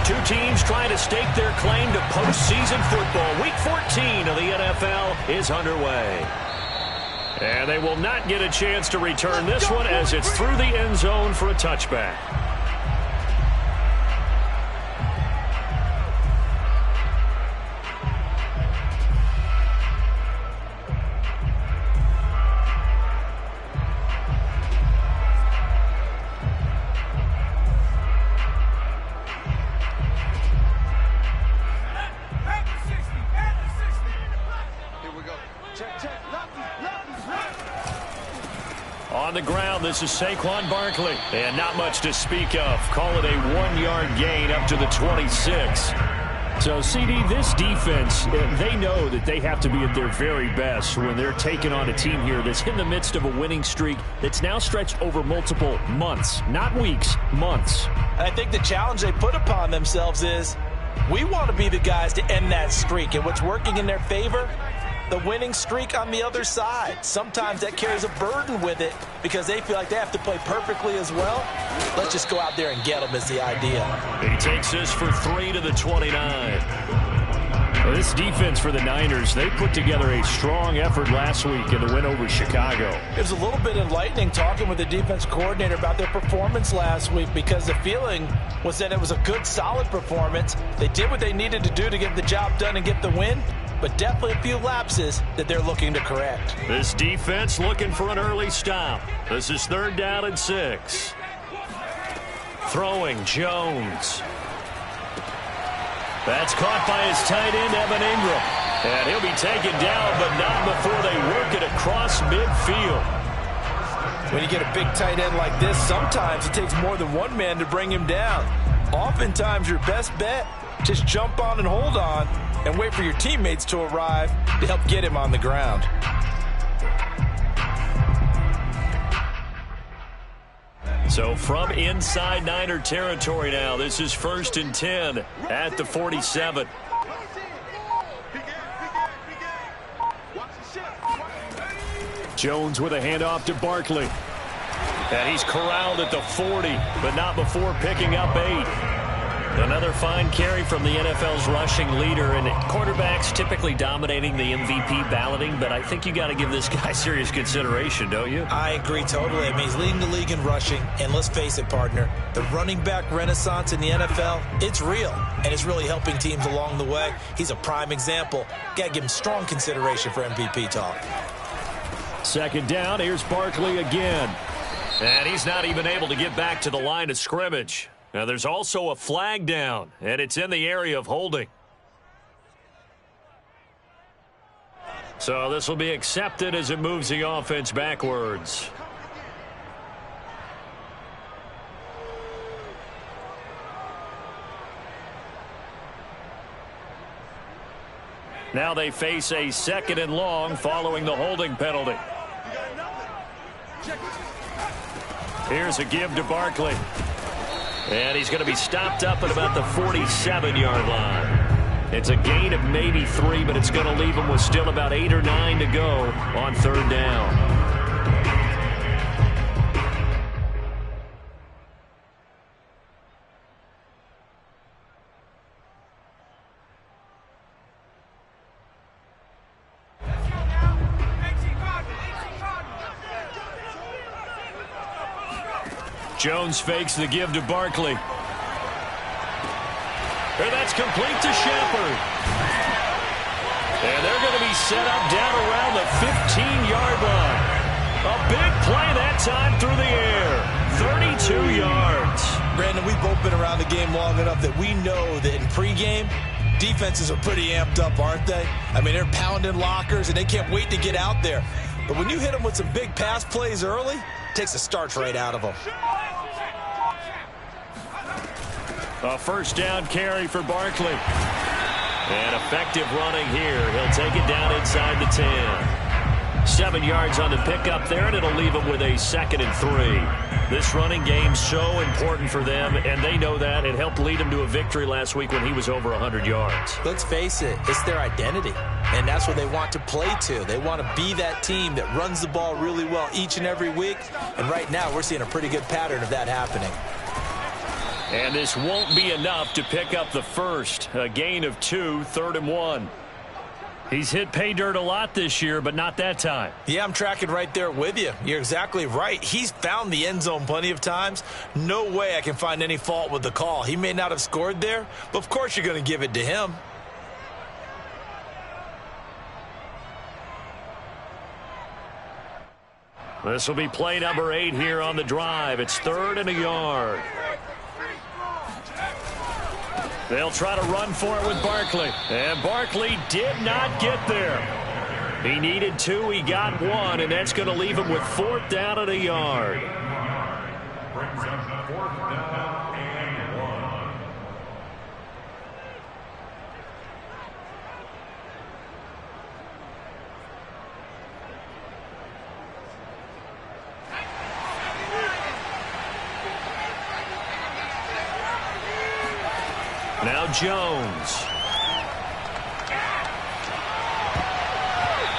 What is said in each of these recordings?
Two teams trying to stake their claim to postseason football. Week 14 of the NFL is underway. And they will not get a chance to return this one as it's through the end zone for a touchback. On the ground, this is Saquon Barkley. And not much to speak of. Call it a 1-yard gain up to the 26. So, CD, this defense, they know that they have to be at their very best when they're taking on a team here that's in the midst of a winning streak that's now stretched over multiple months. Not weeks, months. I think the challenge they put upon themselves is we want to be the guys to end that streak. And what's working in their favor? The winning streak on the other side. Sometimes that carries a burden with it because they feel like they have to play perfectly as well. Let's just go out there and get them is the idea. He takes this for 3 to the 29. Well, this defense for the Niners, they put together a strong effort last week in the win over Chicago. It was a little bit enlightening talking with the defense coordinator about their performance last week because the feeling was that it was a good, solid performance. They did what they needed to do to get the job done and get the win. But definitely a few lapses that they're looking to correct. This defense looking for an early stop. This is 3rd down and 6. Throwing, Jones. That's caught by his tight end, Evan Ingram. And he'll be taken down, but not before they work it across midfield. When you get a big tight end like this, sometimes it takes more than one man to bring him down. Oftentimes, your best bet, just jump on and hold on and wait for your teammates to arrive to help get him on the ground. So from inside Niner territory now, this is 1st and 10 at the 47. Jones with a handoff to Barkley. And he's corralled at the 40, but not before picking up 8. Another fine carry from the NFL's rushing leader, and quarterbacks typically dominating the MVP balloting, but I think you got to give this guy serious consideration, don't you? I agree totally. I mean, he's leading the league in rushing, and let's face it, partner, the running back renaissance in the NFL, it's real, and it's really helping teams along the way. He's a prime example. Got to give him strong consideration for MVP talk. 2nd down, here's Barkley again. And he's not even able to get back to the line of scrimmage. Now, there's also a flag down, and it's in the area of holding. So this will be accepted as it moves the offense backwards. Now they face a 2nd and long following the holding penalty. Here's a give to Barkley. And he's going to be stopped up at about the 47-yard line. It's a gain of maybe 3, but it's going to leave him with still about 8 or 9 to go on 3rd down. Jones fakes the give to Barkley. And that's complete to Shepard. And they're going to be set up down around the 15-yard line. A big play that time through the air. 32 yards. Brandon, we've both been around the game long enough that we know that in pregame, defenses are pretty amped up, aren't they? I mean, they're pounding lockers, and they can't wait to get out there. But when you hit them with some big pass plays early, it takes the starch right out of them. A 1st down carry for Barkley. And effective running here. He'll take it down inside the 10. 7 yards on the pickup there, and it'll leave him with a 2nd and 3. This running game's so important for them, and they know that. It helped lead him to a victory last week when he was over 100 yards. Let's face it, it's their identity, and that's what they want to play to. They want to be that team that runs the ball really well each and every week, and right now we're seeing a pretty good pattern of that happening. And this won't be enough to pick up the first. A gain of 2, 3rd and 1. He's hit pay dirt a lot this year, but not that time. Yeah, I'm tracking right there with you. You're exactly right. He's found the end zone plenty of times. No way I can find any fault with the call. He may not have scored there, but of course you're going to give it to him. This will be play number 8 here on the drive. It's 3rd and a yard. They'll try to run for it with Barkley. And Barkley did not get there. He needed 2, he got 1, and that's going to leave him with 4th down and a yard. Brings up 4th down and 1. Now Jones.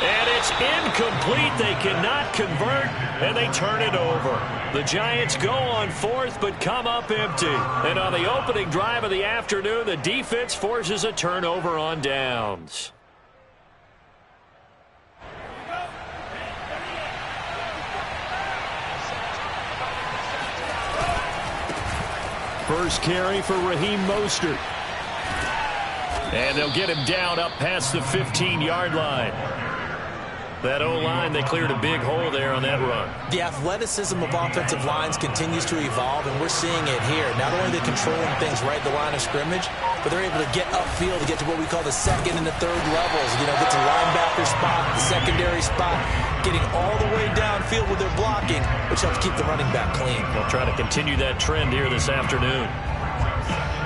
And it's incomplete. They cannot convert, and they turn it over. The Giants go on 4th, but come up empty. And on the opening drive of the afternoon, the defense forces a turnover on downs. First carry for Raheem Mostert. And they'll get him down up past the 15-yard line. That O-line, they cleared a big hole there on that run. The athleticism of offensive lines continues to evolve, and we're seeing it here. Not only are they controlling things right at the line of scrimmage, but they're able to get upfield to get to what we call the 2nd and the 3rd levels. You know, get to linebacker spot, the secondary spot, getting all the way downfield with their blocking, which helps keep the running back clean. They'll try to continue that trend here this afternoon.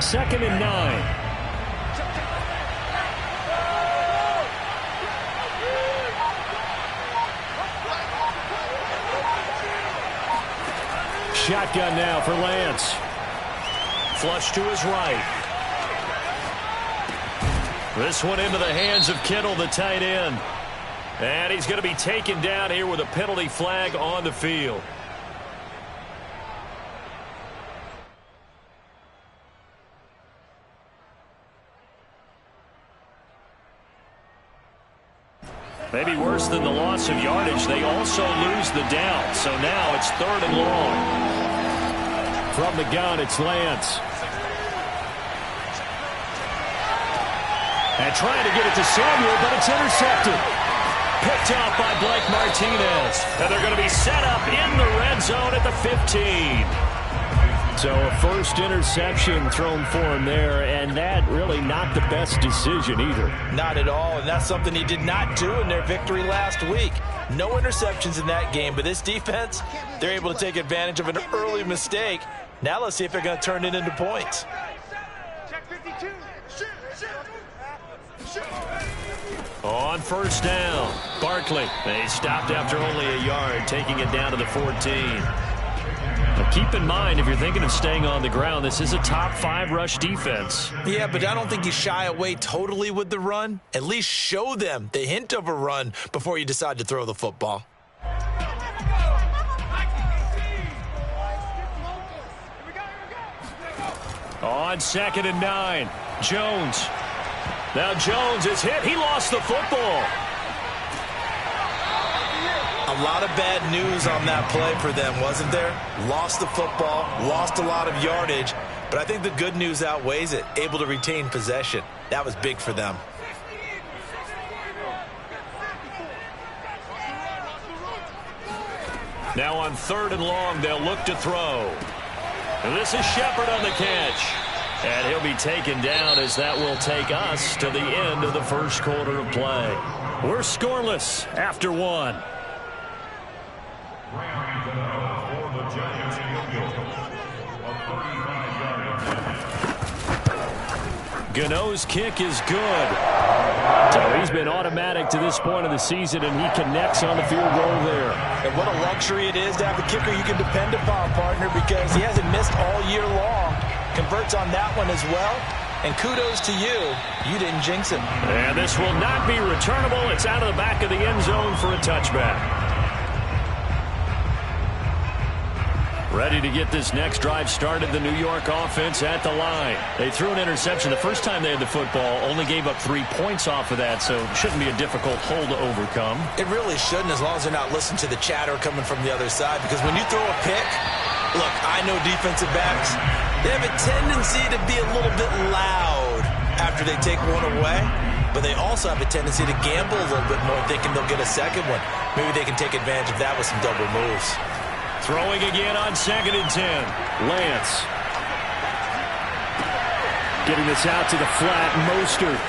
2nd and 9. Shotgun now for Lance. Flush to his right. This one into the hands of Kittle, the tight end. And he's going to be taken down here with a penalty flag on the field. Maybe worse than the loss of yardage, they also lose the down. So now it's 3rd and long. From the gun, it's Lance. And trying to get it to Samuel, but it's intercepted. Picked off by Blake Martinez. And they're going to be set up in the red zone at the 15. So a first interception thrown for him there, and that really not the best decision either. Not at all, and that's something he did not do in their victory last week. No interceptions in that game, but this defense, they're able to take advantage of an early mistake. Now let's see if they're going to turn it into points. On first down, Barkley. They stopped after only a yard, taking it down to the 14. Now keep in mind, if you're thinking of staying on the ground, this is a top 5 rush defense. Yeah, but I don't think you shy away totally with the run. At least show them the hint of a run before you decide to throw the football. On 2nd and 9, Jones. Now Jones is hit. He lost the football. A lot of bad news on that play for them, wasn't there? Lost the football, lost a lot of yardage, but I think the good news outweighs it. Able to retain possession. That was big for them. Now on 3rd and long, they'll look to throw. And this is Shepard on the catch. And he'll be taken down as that will take us to the end of the first quarter of play. We're scoreless after 1. Gano's kick is good. So he's been automatic to this point of the season, and he connects on the field goal there. And what a luxury it is to have a kicker you can depend upon, partner, because he hasn't missed all year long. Converts on that one as well. And kudos to you. You didn't jinx him. And this will not be returnable. It's out of the back of the end zone for a touchback. Ready to get this next drive started, the New York offense at the line. They threw an interception the first time they had the football, only gave up 3 points off of that, so it shouldn't be a difficult hole to overcome. It really shouldn't, as long as they're not listening to the chatter coming from the other side, because when you throw a pick, look, I know defensive backs, they have a tendency to be a little bit loud after they take one away, but they also have a tendency to gamble a little bit more, thinking they'll get a second one. Maybe they can take advantage of that with some double moves. Throwing again on 2nd and 10. Lance. Getting this out to the flat. Mostert.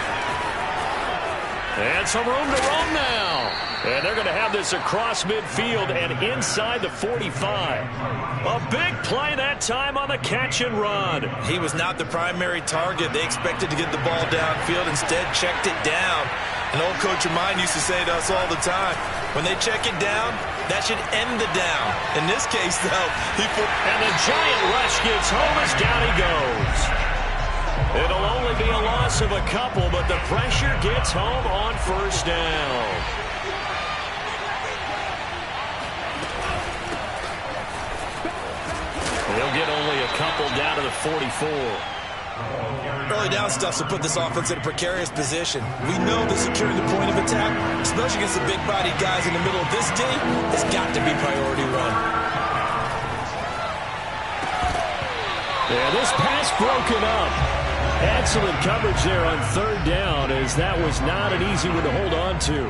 And some room to roam now. And they're going to have this across midfield and inside the 45. A big play that time on the catch and run. He was not the primary target. They expected to get the ball downfield. Instead, checked it down. An old coach of mine used to say to us all the time, when they check it down, that should end the down. In this case, though, and the giant rush gets home as down he goes. It'll only be a loss of a couple, but the pressure gets home on 1st down. He'll get only a couple down to the 44. Early down stuff to put this offense in a precarious position. We know that securing the point of attack, especially against the big-bodied guys in the middle of this D, has got to be priority run. Yeah, this pass broken up. Excellent coverage there on 3rd down, as that was not an easy one to hold on to.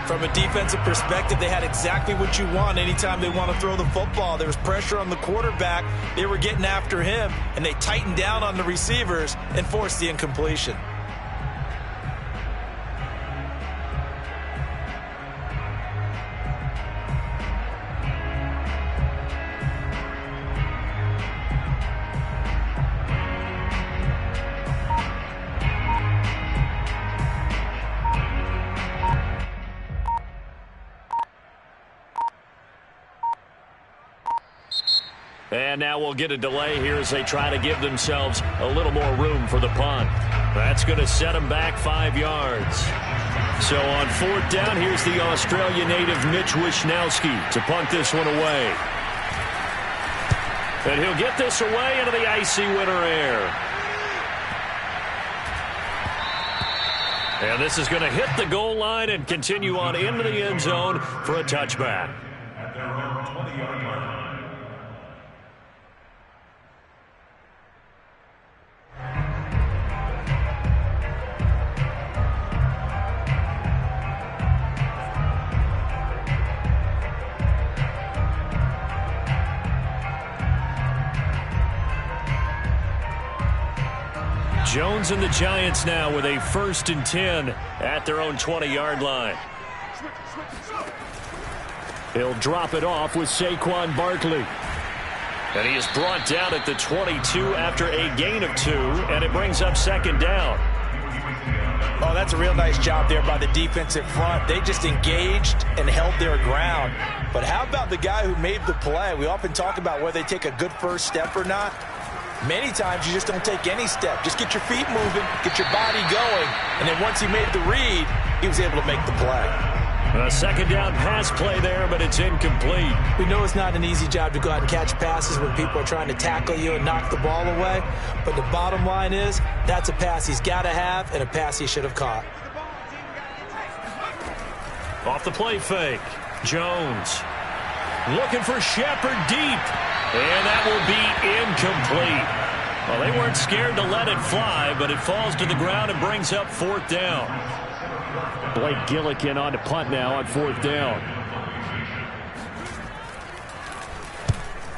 From a defensive perspective, they had exactly what you want anytime they want to throw the football. There was pressure on the quarterback. They were getting after him, and they tightened down on the receivers and forced the incompletion. And now we'll get a delay here as they try to give themselves a little more room for the punt. That's going to set them back 5 yards. So on 4th down, here's the Australia native Mitch Wishnowsky to punt this one away. And he'll get this away into the icy winter air. And this is going to hit the goal line and continue on into the end zone for a touchback. At their own 20-yard line. Jones and the Giants now with a 1st and 10 at their own 20-yard line. He'll drop it off with Saquon Barkley. And he is brought down at the 22 after a gain of 2, and it brings up 2nd down. Oh, that's a real nice job there by the defensive front. They just engaged and held their ground. But how about the guy who made the play? We often talk about whether they take a good first step or not. Many times you just don't take any step. Just get your feet moving, get your body going, and then once he made the read, he was able to make the play. A 2nd down pass play there, but it's incomplete. We know it's not an easy job to go out and catch passes when people are trying to tackle you and knock the ball away, but the bottom line is that's a pass he's got to have and a pass he should have caught. Off the play fake, Jones looking for Shepard deep. And that will be incomplete. Well, they weren't scared to let it fly, but it falls to the ground and brings up 4th down. Blake Gillikin on to punt now on 4th down.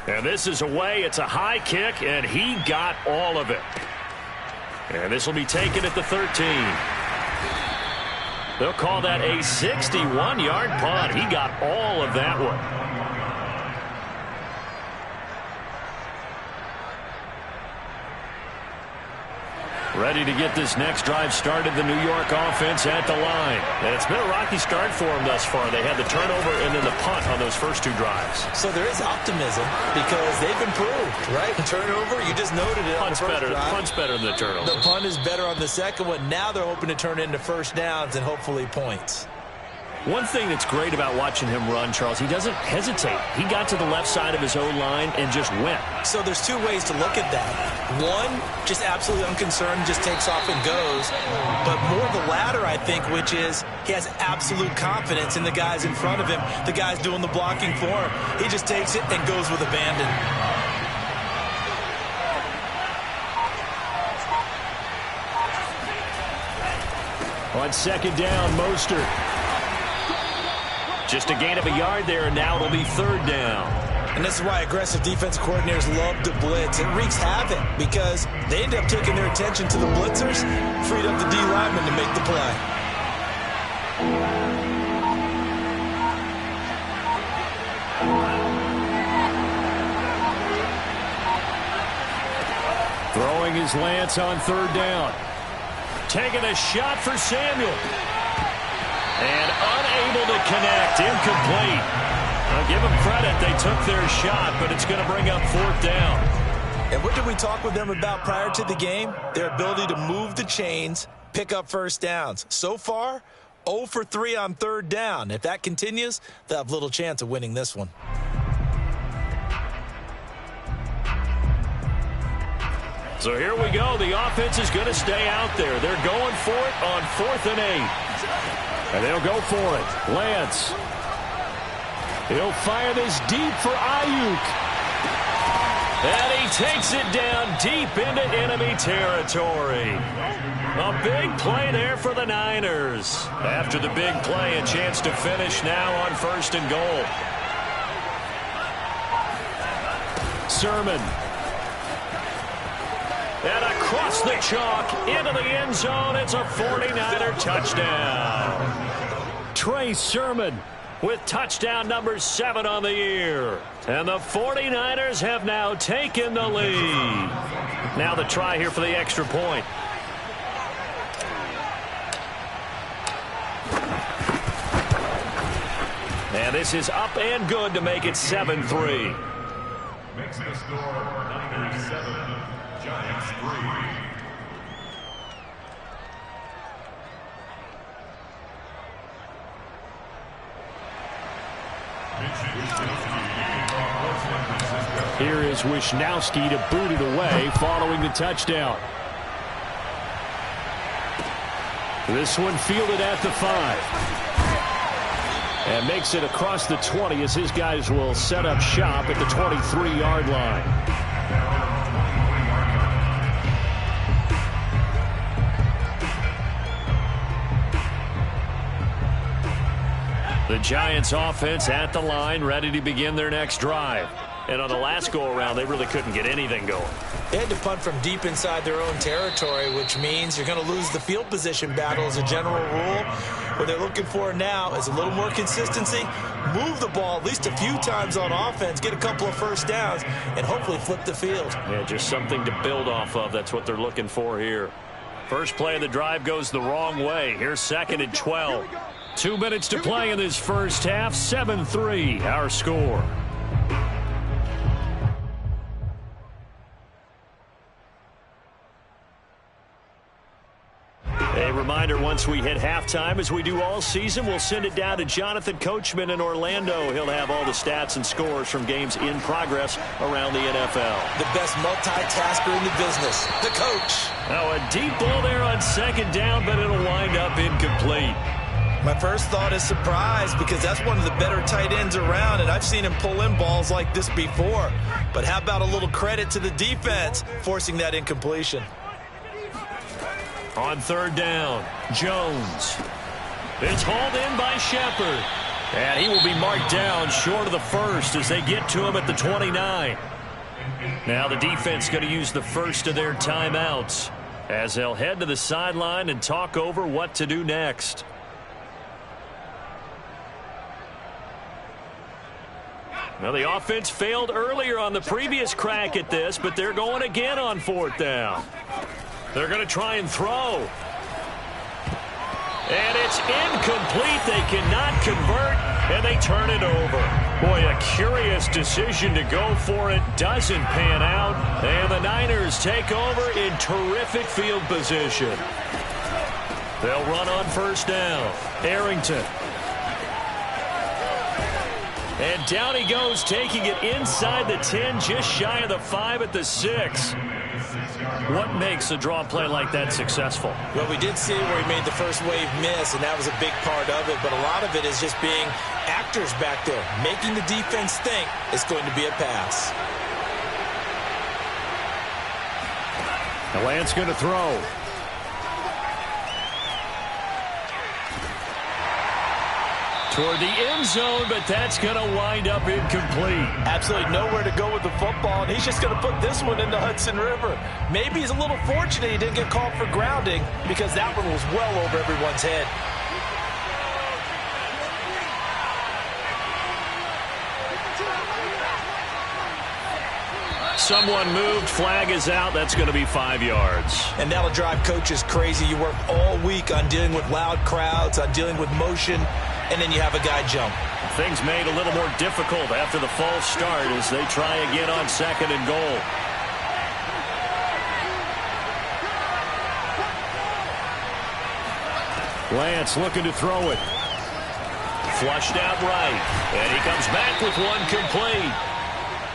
And this is away. It's a high kick, and he got all of it. And this will be taken at the 13. They'll call that a 61-yard punt. He got all of that one. Ready to get this next drive started, the New York offense at the line. And it's been a rocky start for them thus far. They had the turnover and then the punt on those first 2 drives. So there is optimism because they've improved, right? Turnover, you just noted it. Punt's better than the turnover. The punt is better on the second one. Now they're hoping to turn into 1st downs and hopefully points. One thing that's great about watching him run, Charles, he doesn't hesitate. He got to the left side of his O-line and just went. So there's two ways to look at that. One, just absolutely unconcerned, just takes off and goes. But more the latter, I think, which is he has absolute confidence in the guys in front of him, the guys doing the blocking for him. He just takes it and goes with abandon. On second down, Mostert. Just a gain of a yard there, and now it'll be third down. And this is why aggressive defense coordinators love to blitz. It wreaks havoc because they end up taking their attention to the blitzers, freed up the D lineman to make the play. Throwing his Lance on third down. Taking a shot for Samuel. And unable to connect. Incomplete. I'll give them credit. They took their shot, but it's going to bring up fourth down. And what did we talk with them about prior to the game? Their ability to move the chains, pick up first downs. So far, 0 for 3 on third down. If that continues, they'll have little chance of winning this one. So here we go. The offense is going to stay out there. They're going for it on 4th and 8. And they'll go for it. Lance. He'll fire this deep for Ayuk. And he takes it down deep into enemy territory. A big play there for the Niners. After the big play, a chance to finish now on 1st and goal. Sermon. And across the chalk into the end zone. It's a 49er touchdown. Trey Sermon with touchdown number 7 on the year. And the 49ers have now taken the lead. Now the try here for the extra point. And this is up and good to make it 7-3. Makes the score Niners 7, Giants 3. Here is Wishnowski to boot it away following the touchdown. This one fielded at the 5. And makes it across the 20 as his guys will set up shop at the 23-yard line. The Giants offense at the line, ready to begin their next drive. And on the last go-around, they really couldn't get anything going. They had to punt from deep inside their own territory, which means you're going to lose the field position battle as a general rule. What they're looking for now is a little more consistency, move the ball at least a few times on offense, get a couple of first downs, and hopefully flip the field. Yeah, just something to build off of. That's what they're looking for here. First play of the drive goes the wrong way. Here's 2nd and 12. 2 minutes to play in this first half. 7-3, our score. A reminder, once we hit halftime, as we do all season, we'll send it down to Jonathan Coachman in Orlando. He'll have all the stats and scores from games in progress around the NFL. The best multitasker in the business, the coach. Now a deep ball there on 2nd down, but it'll wind up incomplete. My first thought is surprise because that's one of the better tight ends around, and I've seen him pull in balls like this before. But how about a little credit to the defense forcing that incompletion? On 3rd down, Jones. It's hauled in by Shepard. And he will be marked down short of the first as they get to him at the 29. Now the defense going to use the first of their timeouts as they'll head to the sideline and talk over what to do next. Now the offense failed earlier on the previous crack at this, but they're going again on 4th down. They're going to try and throw. And it's incomplete. They cannot convert, and they turn it over. Boy, a curious decision to go for it. Doesn't pan out. And the Niners take over in terrific field position. They'll run on 1st down. Arrington. And down he goes, taking it inside the 10, just shy of the 5 at the 6. What makes a draw play like that successful? Well, we did see where he made the first wave miss, and that was a big part of it. But a lot of it is just being actors back there, making the defense think it's going to be a pass. The Lance going to throw. Toward the end zone, but that's going to wind up incomplete. Absolutely nowhere to go with the football, and he's just going to put this one in the Hudson River. Maybe he's a little fortunate he didn't get called for grounding because that one was well over everyone's head. Someone moved, flag is out. That's going to be 5 yards. And that'll drive coaches crazy. You work all week on dealing with loud crowds, on dealing with motion, and then you have a guy jump. Things made a little more difficult after the false start as they try again on 2nd and goal. Lance looking to throw it. Flushed out right. And he comes back with one complete.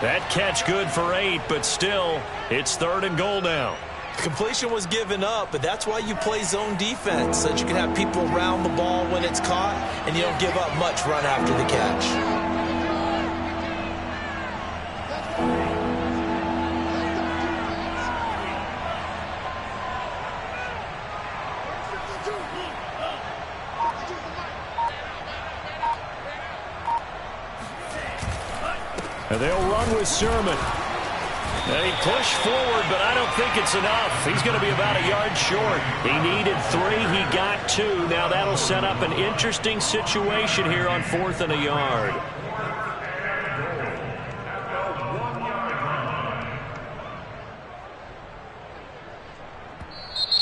That catch good for 8, but still, it's 3rd and goal now. Completion was given up, but that's why you play zone defense, so that you can have people around the ball when it's caught, and you don't give up much run after the catch. And they'll run with Sermon. And he pushed forward, but I don't think it's enough. He's going to be about a yard short. He needed 3. He got 2. Now that'll set up an interesting situation here on 4th and a yard.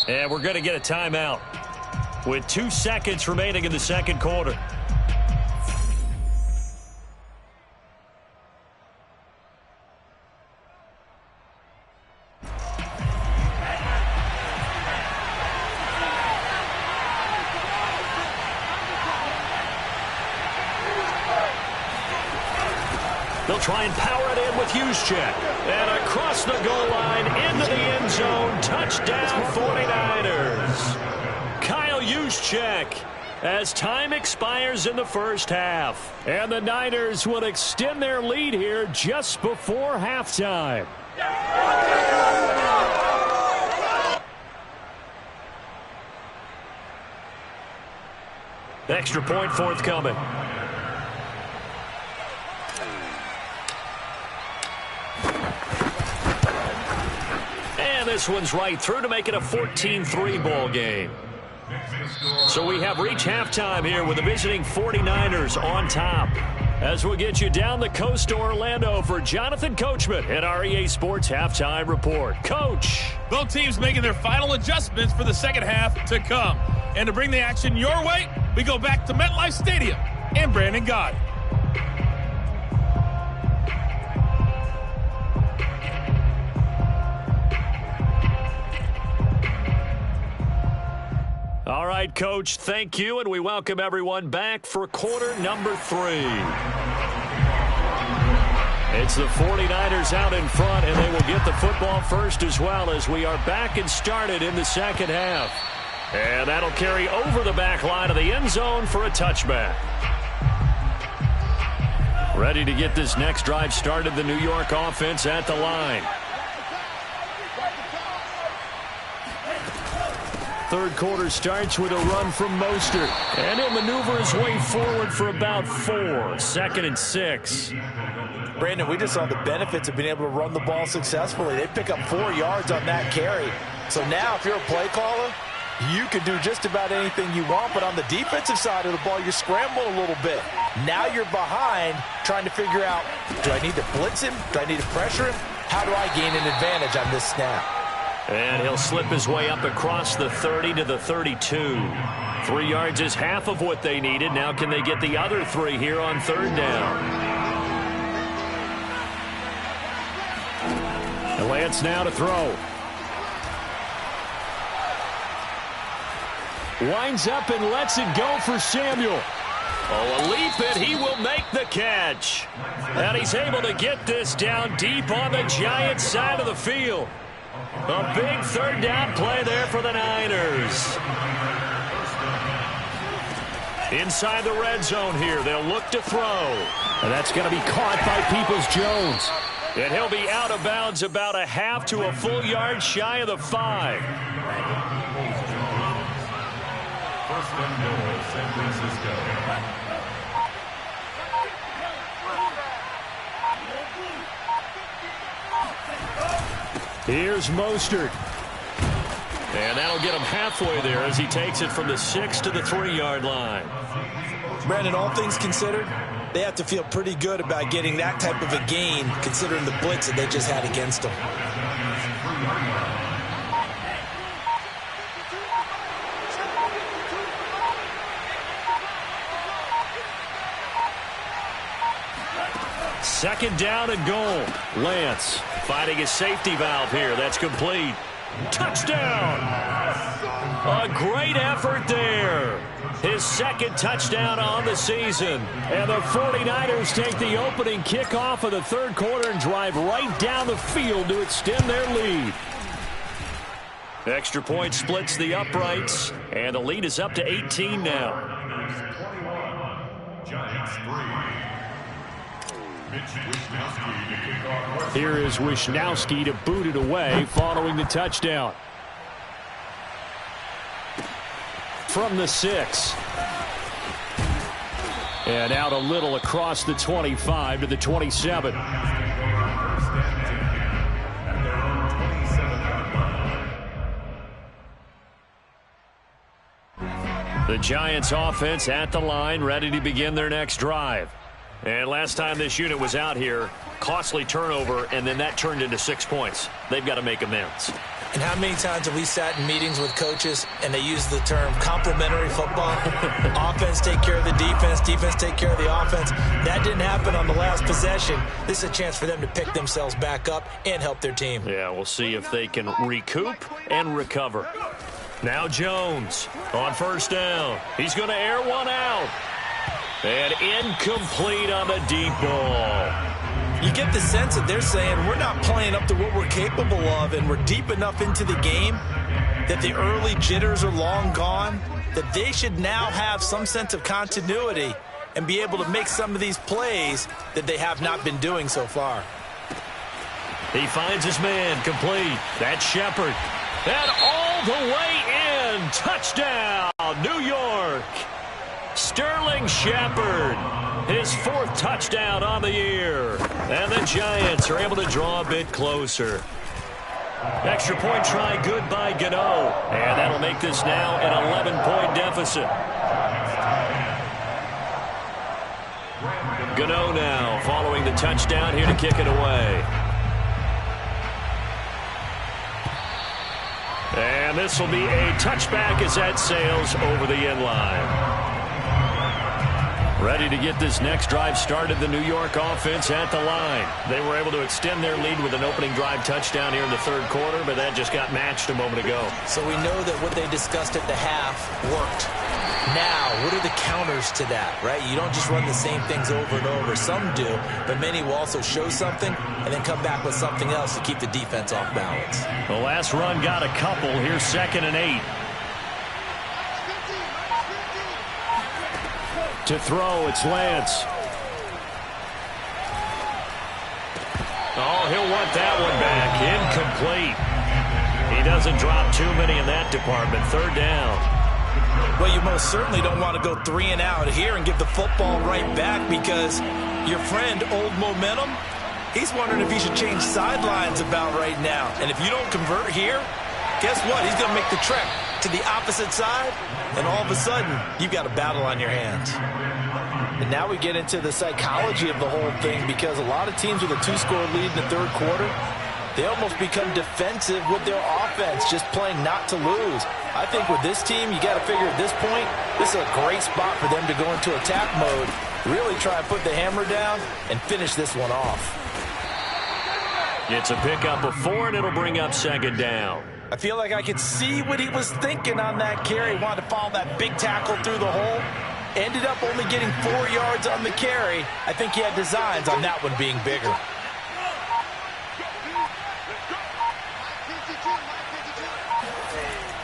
And we're going to get a timeout with 2 seconds remaining in the second quarter. They'll try and power it in with Juszczyk. And across the goal line, into the end zone, touchdown 49ers. Kyle Juszczyk as time expires in the first half. And the Niners will extend their lead here just before halftime. Extra point forthcoming. This one's right through to make it a 14-3 ball game. So we have reached halftime here with the visiting 49ers on top. As we'll get you down the coast to Orlando for Jonathan Coachman at our EA Sports Halftime Report. Coach. Both teams making their final adjustments for the second half to come. And to bring the action your way, we go back to MetLife Stadium and Brandon Gott. All right, Coach, thank you, and we welcome everyone back for quarter number 3. It's the 49ers out in front, and they will get the football first as well as we are back and started in the second half. And that'll carry over the back line of the end zone for a touchback. Ready to get this next drive started, the New York offense at the line. Third quarter starts with a run from Mostert. And he'll maneuver his way forward for about 4. 2nd and 6. Brandon, we just saw the benefits of being able to run the ball successfully. They pick up 4 yards on that carry. So now if you're a play caller, you can do just about anything you want. But on the defensive side of the ball, you're scrambling a little bit. Now you're behind trying to figure out, do I need to blitz him? Do I need to pressure him? How do I gain an advantage on this snap? And he'll slip his way up across the 30 to the 32. 3 yards is half of what they needed. Now can they get the other 3 here on 3rd down? And Lance now to throw. Winds up and lets it go for Samuel. Oh, a leap, and he will make the catch. And he's able to get this down deep on the Giants' side of the field. A big third down play there for the Niners. Inside the red zone here, they'll look to throw. And that's going to be caught by Peoples-Jones. And he'll be out of bounds about a half to a full yard shy of the 5. First and goal, San Francisco. Here's Mostert. And that'll get him halfway there as he takes it from the 6 to the 3-yard line. Brandon, all things considered, they have to feel pretty good about getting that type of a gain considering the blitz that they just had against them. Second down and goal. Lance finding his safety valve here. That's complete. Touchdown! A great effort there. His second touchdown on the season. And the 49ers take the opening kickoff of the third quarter and drive right down the field to extend their lead. Extra point splits the uprights, and the lead is up to 18 now. Giants 3. Here is Wishnowski to boot it away following the touchdown. From the 6. And out a little across the 25 to the 27. The Giants offense at the line, ready to begin their next drive. And last time this unit was out here, costly turnover, and then that turned into 6 points. They've got to make amends. And how many times have we sat in meetings with coaches and they use the term complementary football? Offense take care of the defense, defense take care of the offense. That didn't happen on the last possession. This is a chance for them to pick themselves back up and help their team. Yeah, we'll see if they can recoup and recover. Now Jones on first down. He's going to air one out. And incomplete on the deep ball. You get the sense that they're saying we're not playing up to what we're capable of, and we're deep enough into the game that the early jitters are long gone, that they should now have some sense of continuity and be able to make some of these plays that they have not been doing so far. He finds his man complete. That's Shepard. And all the way in. Touchdown, New York. Sterling Shepard, his 4th touchdown on the year. And the Giants are able to draw a bit closer. Extra point try good by Gano. And that'll make this now an 11-point deficit. Gano now following the touchdown here to kick it away. And this will be a touchback as that sails over the end line. Ready to get this next drive started, the New York offense at the line. They were able to extend their lead with an opening drive touchdown here in the third quarter, but that just got matched a moment ago. So we know that what they discussed at the half worked. Now, what are the counters to that, right? You don't just run the same things over and over. Some do, but many will also show something and then come back with something else to keep the defense off balance. The last run got a couple. Here's 2nd and 8. To throw, it's Lance. Oh, he'll want that one back. Incomplete. He doesn't drop too many in that department. 3rd down. Well, you most certainly don't want to go 3 and out here and give the football right back because your friend, Old Momentum, he's wondering if he should change sidelines about right now. And if you don't convert here, guess what? He's going to make the trek to the opposite side, and all of a sudden, you've got a battle on your hands. And now we get into the psychology of the whole thing because a lot of teams with a 2-score lead in the third quarter, they almost become defensive with their offense, just playing not to lose. I think with this team, you got to figure at this point, this is a great spot for them to go into attack mode, really try and put the hammer down and finish this one off. It's a pickup of 4, and it'll bring up 2nd down. I feel like I could see what he was thinking on that carry. He wanted to follow that big tackle through the hole. Ended up only getting 4 yards on the carry. I think he had designs on that one being bigger.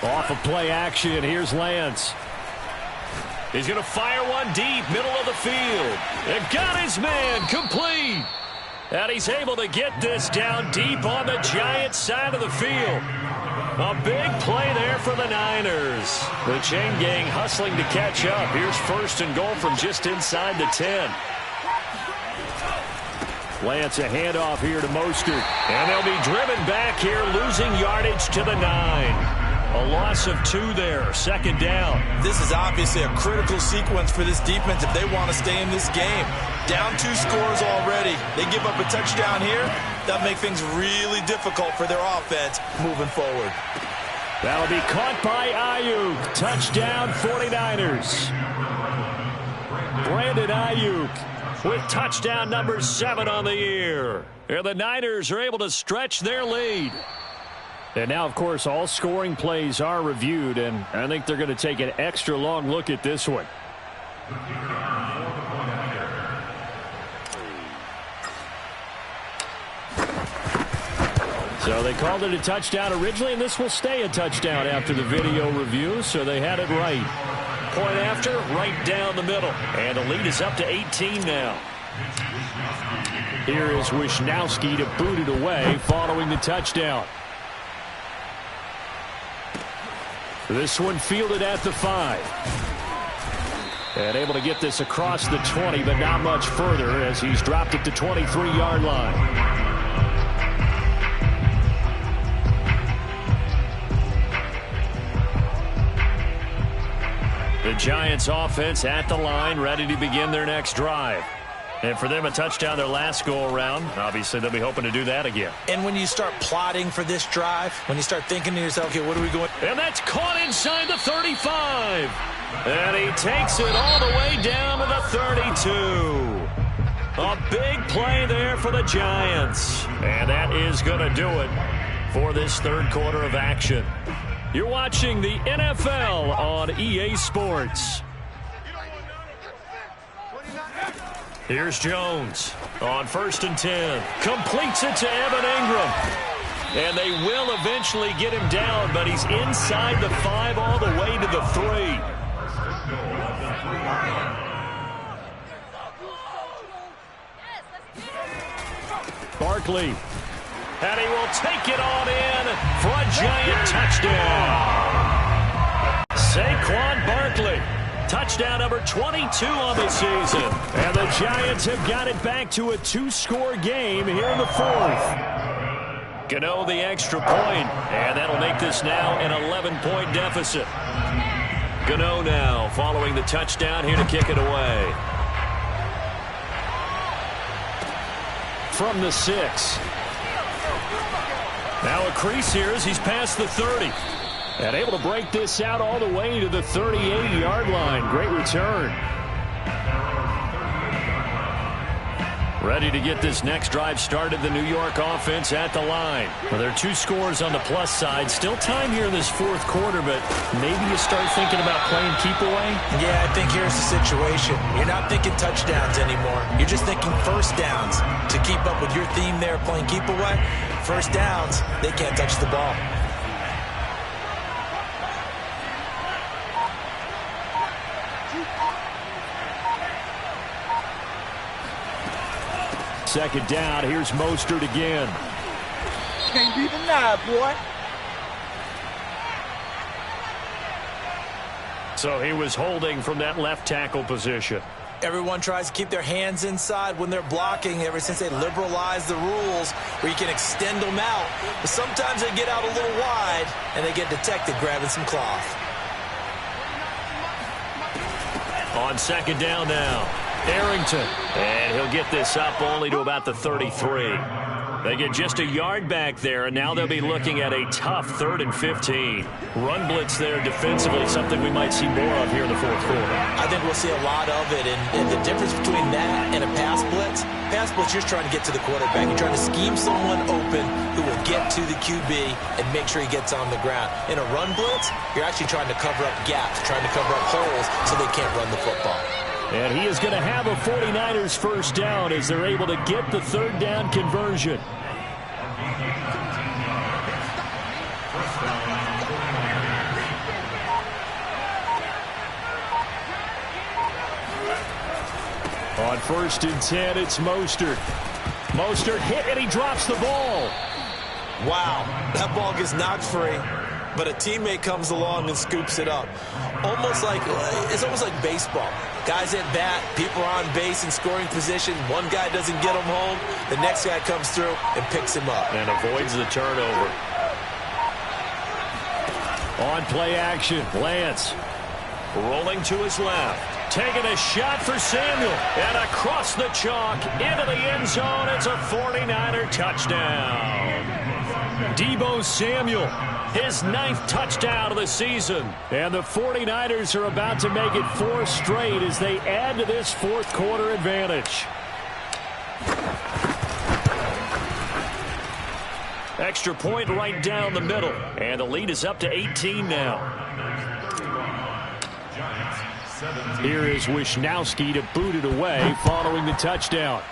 Off of play action, here's Lance. He's going to fire one deep, middle of the field. And got his man, complete. And he's able to get this down deep on the Giants side of the field. A big play there for the Niners. The chain gang hustling to catch up. Here's first and goal from just inside the 10. Lance, a handoff here to Mostert. And they'll be driven back here, losing yardage to the 9. A loss of 2 there, second down. This is obviously a critical sequence for this defense if they want to stay in this game. Down 2 scores already. They give up a touchdown here. That'll make things really difficult for their offense moving forward. That'll be caught by Ayuk. Touchdown 49ers. Brandon Ayuk with touchdown number 7 on the year. And the Niners are able to stretch their lead. And now, of course, all scoring plays are reviewed, and I think they're going to take an extra long look at this one. So they called it a touchdown originally, and this will stay a touchdown after the video review, so they had it right. Point after, right down the middle. And the lead is up to 18 now. Here is Wisnowski to boot it away following the touchdown. This one fielded at the 5. And able to get this across the 20, but not much further as he's dropped at the 23-yard line. The Giants offense at the line, ready to begin their next drive. And for them, a touchdown their last go-around. Obviously, they'll be hoping to do that again. And when you start plotting for this drive, when you start thinking to yourself, okay, what are we going? And that's caught inside the 35. And he takes it all the way down to the 32. A big play there for the Giants. And that is going to do it for this third quarter of action. You're watching the NFL on EA Sports. Here's Jones on 1st and 10. Completes it to Evan Ingram. And they will eventually get him down, but he's inside the 5 all the way to the 3. Barkley. And he will take it on in for a Giant touchdown. Saquon Barkley. Touchdown number 22 on the season. And the Giants have got it back to a 2-score game here in the 4th. Gano the extra point, and that'll make this now an 11-point deficit. Gano now following the touchdown here to kick it away. From the 6. Now a crease here as he's past the 30. And able to break this out all the way to the 38-yard line. Great return. Ready to get this next drive started, the New York offense at the line. Well, there are 2 scores on the plus side. Still time here in this 4th quarter, but maybe you start thinking about playing keep away? Yeah, I think here's the situation. You're not thinking touchdowns anymore. You're just thinking first downs. To keep up with your theme there, playing keep away, first downs, they can't touch the ball. Second down, here's Mostert again. Can't be denied, boy. So he was holding from that left tackle position. Everyone tries to keep their hands inside when they're blocking ever since they liberalized the rules where you can extend them out. But sometimes they get out a little wide and they get detected grabbing some cloth. On second down now. Arrington. And he'll get this up only to about the 33. They get just a yard back there, and now they'll be looking at a tough 3rd and 15. Run blitz there defensively, something we might see more of here in the fourth quarter. I think we'll see a lot of it, and the difference between that and a pass blitz, you're trying to get to the quarterback. You're trying to scheme someone open who will get to the QB and make sure he gets on the ground. In a run blitz, you're actually trying to cover up gaps, trying to cover up holes so they can't run the football. And he is going to have a 49ers first down as they're able to get the 3rd down conversion. On 1st and 10, it's Mostert. Mostert hit, and he drops the ball. Wow, that ball gets knocked free, but a teammate comes along and scoops it up. It's almost like baseball. Guys at bat, people are on base in scoring position. One guy doesn't get him home. The next guy comes through and picks him up. And avoids the turnover. On play action, Lance rolling to his left. Taking a shot for Samuel. And across the chalk into the end zone. It's a 49er touchdown. Deebo Samuel, his 9th touchdown of the season. And the 49ers are about to make it 4 straight as they add to this fourth quarter advantage. Extra point right down the middle. And the lead is up to 18 now. Here is Wisnowski to boot it away following the touchdown.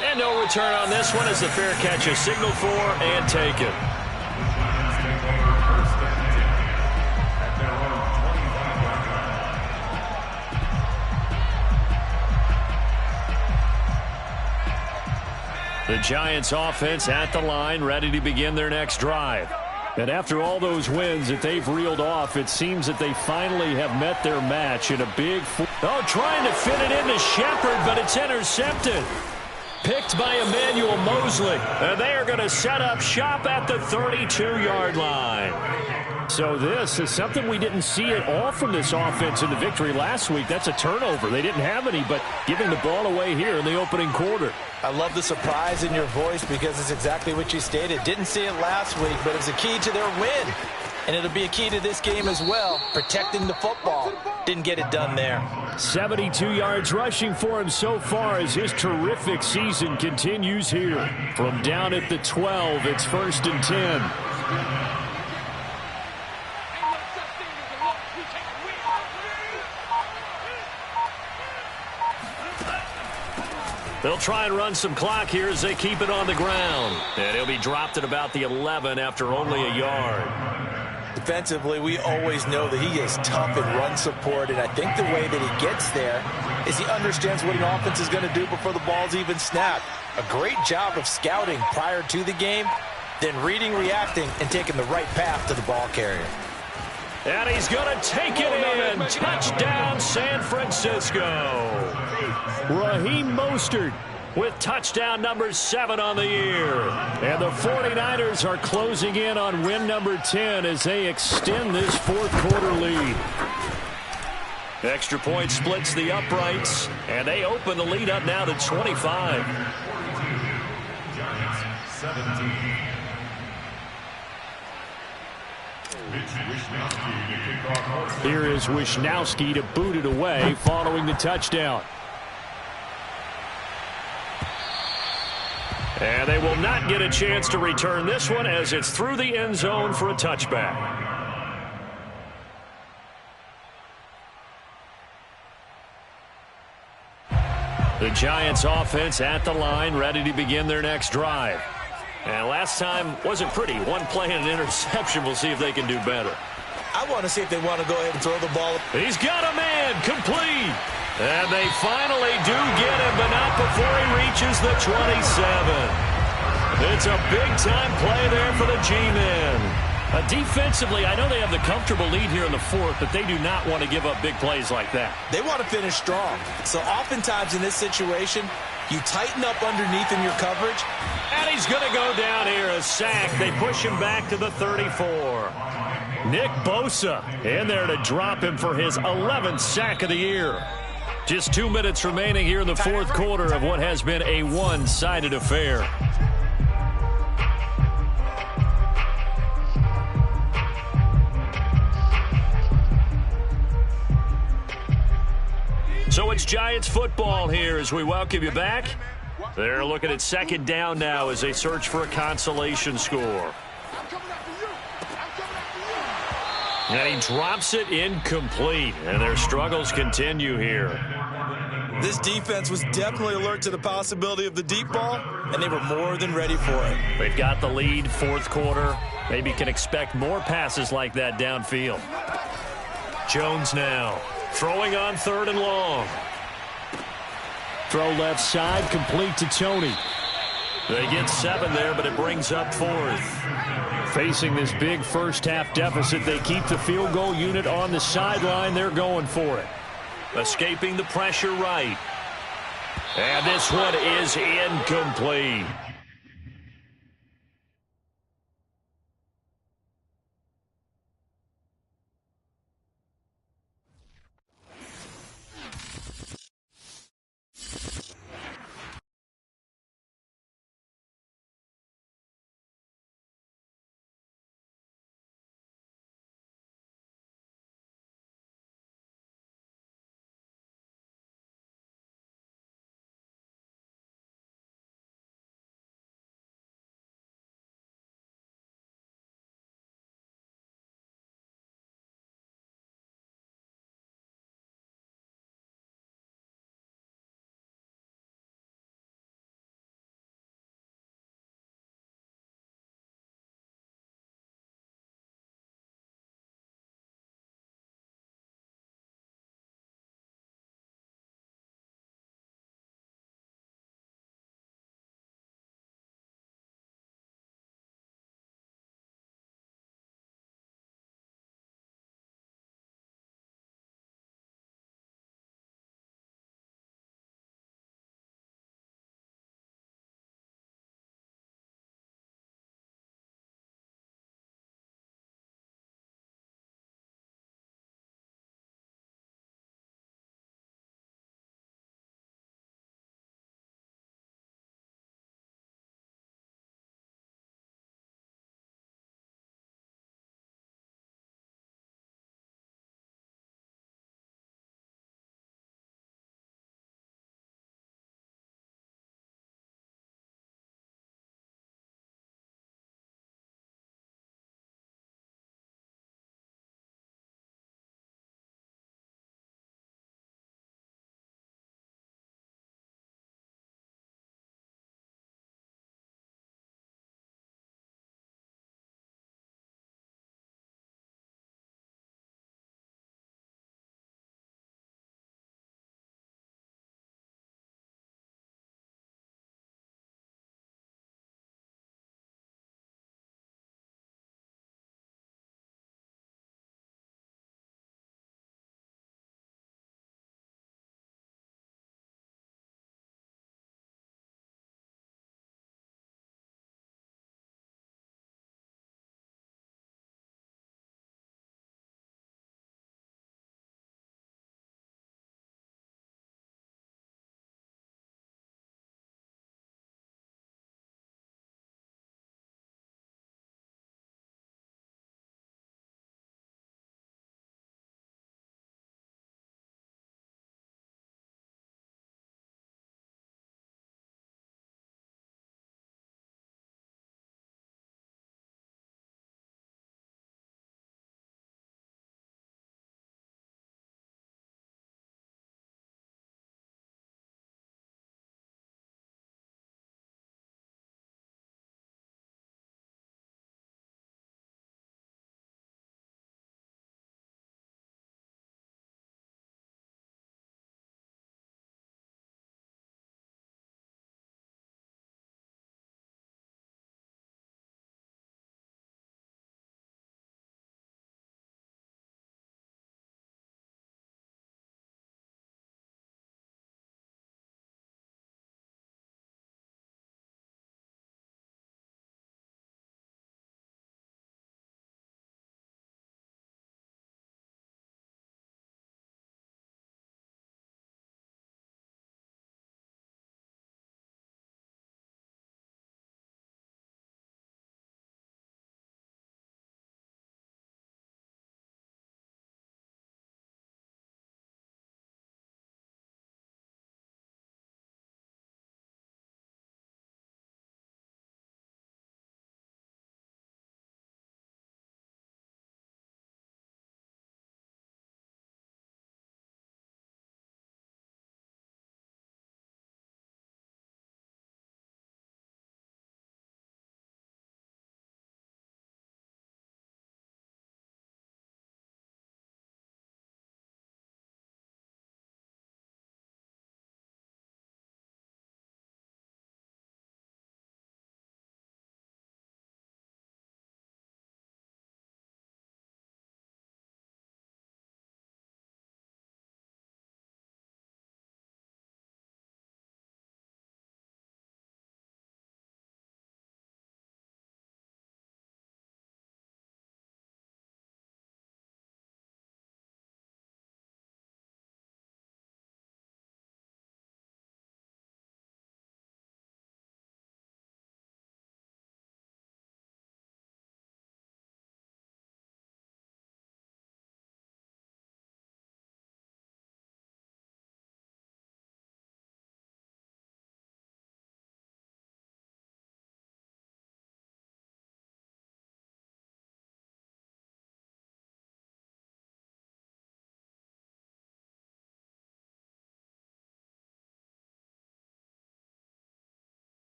And no return on this one as the fair catch is signaled for and taken. The Giants offense at the line, ready to begin their next drive. And after all those wins that they've reeled off, it seems that they finally have met their match in a big... trying to fit it into Shepard, but it's intercepted. Picked by Emmanuel Mosley. And they are going to set up shop at the 32-yard line. So this is something we didn't see at all from this offense in the victory last week. That's a turnover. They didn't have any, but giving the ball away here in the opening quarter. I love the surprise in your voice because it's exactly what you stated. Didn't see it last week, but it was a key to their win. And it'll be a key to this game as well, protecting the football. Didn't get it done there. 72 yards rushing for him so far as his terrific season continues here. From down at the 12, it's 1st and 10. They'll try and run some clock here as they keep it on the ground. And he'll be dropped at about the 11 after only a yard. Defensively, we always know that he is tough in run support, and I think the way that he gets there is he understands what an offense is going to do before the ball's even snapped. A great job of scouting prior to the game, then reading, reacting, and taking the right path to the ball carrier. And he's going to take it in. Touchdown, San Francisco. Raheem Mostert with touchdown number 7 on the year. And the 49ers are closing in on win number 10 as they extend this fourth quarter lead. Extra point splits the uprights, and they open the lead up now to 25. Giants 17. Here is Wisnowski to boot it away following the touchdown. And they will not get a chance to return this one as it's through the end zone for a touchback. The Giants offense at the line, ready to begin their next drive. And last time wasn't pretty. One play and an interception. We'll see if they can do better. I want to see if they want to go ahead and throw the ball. He's got a man, complete. And they finally do get him, but not before he reaches the 27. It's a big-time play there for the G-men. Defensively, I know they have the comfortable lead here in the fourth, but they do not want to give up big plays like that. They want to finish strong. So oftentimes in this situation, you tighten up underneath in your coverage. And he's going to go down here, a sack. They push him back to the 34. Nick Bosa in there to drop him for his 11th sack of the year. Just 2 minutes remaining here in the fourth quarter of what has been a one-sided affair. So it's Giants football here as we welcome you back. They're looking at second down now as they search for a consolation score. And he drops it incomplete, and their struggles continue here. This defense was definitely alert to the possibility of the deep ball, and they were more than ready for it. They've got the lead, fourth quarter. Maybe can expect more passes like that downfield. Jones now throwing on 3rd and long. Throw left side, complete to Tony. They get 7 there, but it brings up 4th. Facing this big first-half deficit, they keep the field goal unit on the sideline. They're going for it. Escaping the pressure right. And this one is incomplete.